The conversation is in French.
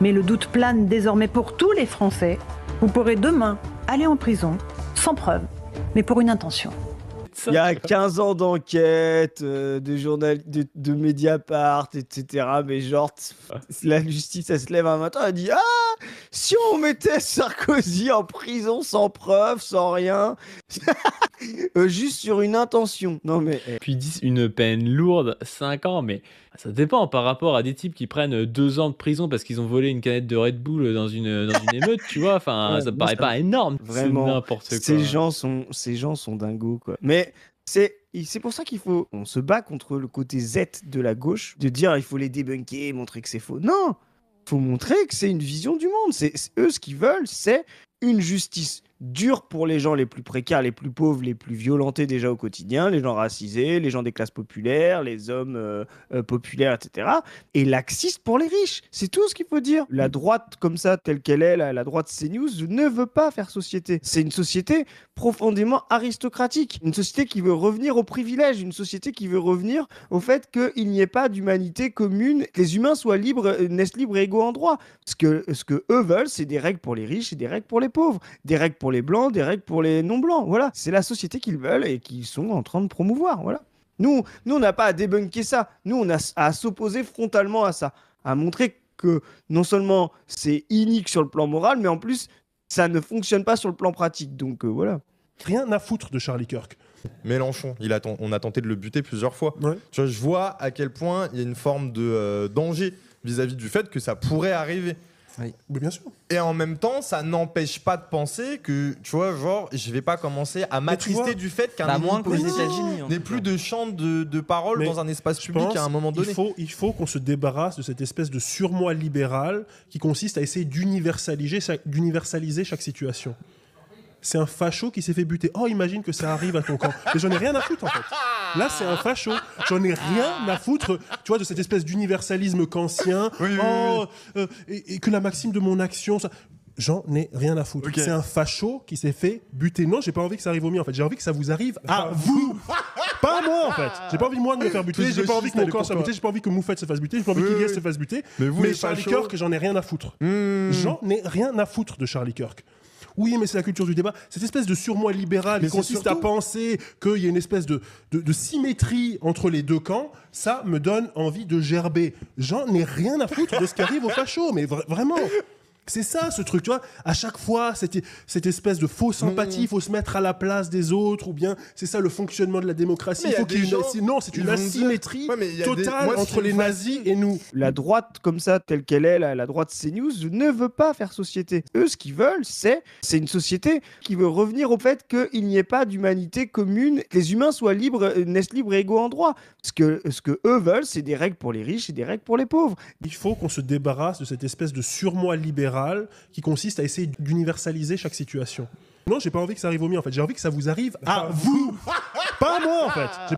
Mais le doute plane désormais pour tous les Français. Vous pourrez demain aller en prison, sans preuve, mais pour une intention. Il y a 15 ans d'enquête, de Mediapart, etc. Mais genre, la justice, elle se lève un matin, elle dit « Ah, si on mettait Sarkozy en prison sans preuve, sans rien, juste sur une intention. » Non mais... Puis ils disent une peine lourde, 5 ans, mais ça dépend par rapport à des types qui prennent 2 ans de prison parce qu'ils ont volé une canette de Red Bull dans une émeute, tu vois. Enfin, Ouais, ça me moi, paraît pas énorme. Vraiment, C'est n'importe quoi. ces gens sont dingos, quoi. Mais c'est pour ça on se bat contre le côté Z de la gauche, de dire il faut les débunker, montrer que c'est faux. Non, faut montrer que c'est une vision du monde. Eux, ce qu'ils veulent, c'est une justice dure pour les gens les plus précaires, les plus pauvres, les plus violentés déjà au quotidien, les gens racisés, les gens des classes populaires, les hommes populaires, etc. Et laxiste pour les riches. C'est tout ce qu'il faut dire. La droite, comme ça, telle qu'elle est, la droite CNews, ne veut pas faire société. C'est une société profondément aristocratique. Une société qui veut revenir aux privilèges. Une société qui veut revenir au fait qu'il n'y ait pas d'humanité commune, que les humains soient libres, naissent libres et égaux en droit. Ce que eux veulent, c'est des règles pour les riches et des règles pour les pauvres. Des règles pour les blancs, des règles pour les non-blancs. Voilà, c'est la société qu'ils veulent et qu'ils sont en train de promouvoir. Voilà. Nous, on n'a pas à débunker ça. Nous, on a à s'opposer frontalement à ça. À montrer que non seulement c'est inique sur le plan moral, mais en plus, ça ne fonctionne pas sur le plan pratique. Donc voilà. Rien à foutre de Charlie Kirk. Mélenchon, on a tenté de le buter plusieurs fois. Ouais. Tu vois, je vois à quel point il y a une forme de danger vis-à-vis du fait que ça pourrait arriver. Oui, bien sûr. Et en même temps, ça n'empêche pas de penser que, tu vois, genre, je vais pas commencer à m'attrister du fait qu'un moins qu'aux États-Unis n'ait plus de champ de parole dans un espace public à un moment donné. Il faut qu'on se débarrasse de cette espèce de surmoi libéral qui consiste à essayer d'universaliser chaque situation. C'est un facho qui s'est fait buter. Oh, imagine que ça arrive à ton camp. Mais j'en ai rien à foutre, en fait. Là, c'est un facho. J'en ai rien à foutre, tu vois, de cette espèce d'universalisme kantien. Et que la maxime de mon action... Ça... J'en ai rien à foutre. Okay. C'est un facho qui s'est fait buter. Non, j'ai pas envie que ça arrive au mien, en fait. J'ai envie que ça vous arrive à vous. Pas à moi, en fait. J'ai pas envie, moi, de me faire buter. J'ai pas envie que mon camp soit buté. J'ai pas envie que Moufette se fasse buter. J'ai pas envie qu'Iliès se fasse buter. Mais Charlie Kirk, j'en ai rien à foutre. J'en ai rien à foutre de Charlie Kirk. Oui, mais c'est la culture du débat. Cette espèce de surmoi libéral qui consiste à penser qu'il y a une espèce de symétrie entre les deux camps, ça me donne envie de gerber. J'en ai rien à foutre de ce qui arrive aux fachos, mais vraiment. C'est ça, ce truc, tu vois. À chaque fois, cette espèce de fausse empathie, il faut se mettre à la place des autres, ou bien c'est ça le fonctionnement de la démocratie. Il faut qu'il y ait c'est une asymétrie totale entre les nazis et nous. La droite, comme ça, telle qu'elle est, la droite CNews, ne veut pas faire société. Eux, ce qu'ils veulent, c'est une société qui veut revenir au fait qu'il n'y ait pas d'humanité commune, que les humains soient libres, naissent libres et égaux en droit. Ce que eux veulent, c'est des règles pour les riches et des règles pour les pauvres. Il faut qu'on se débarrasse de cette espèce de surmoi libéral qui consiste à essayer d'universaliser chaque situation. Non, j'ai pas envie que ça arrive au mien, en fait. J'ai envie que ça vous arrive à vous. Pas à moi, en fait.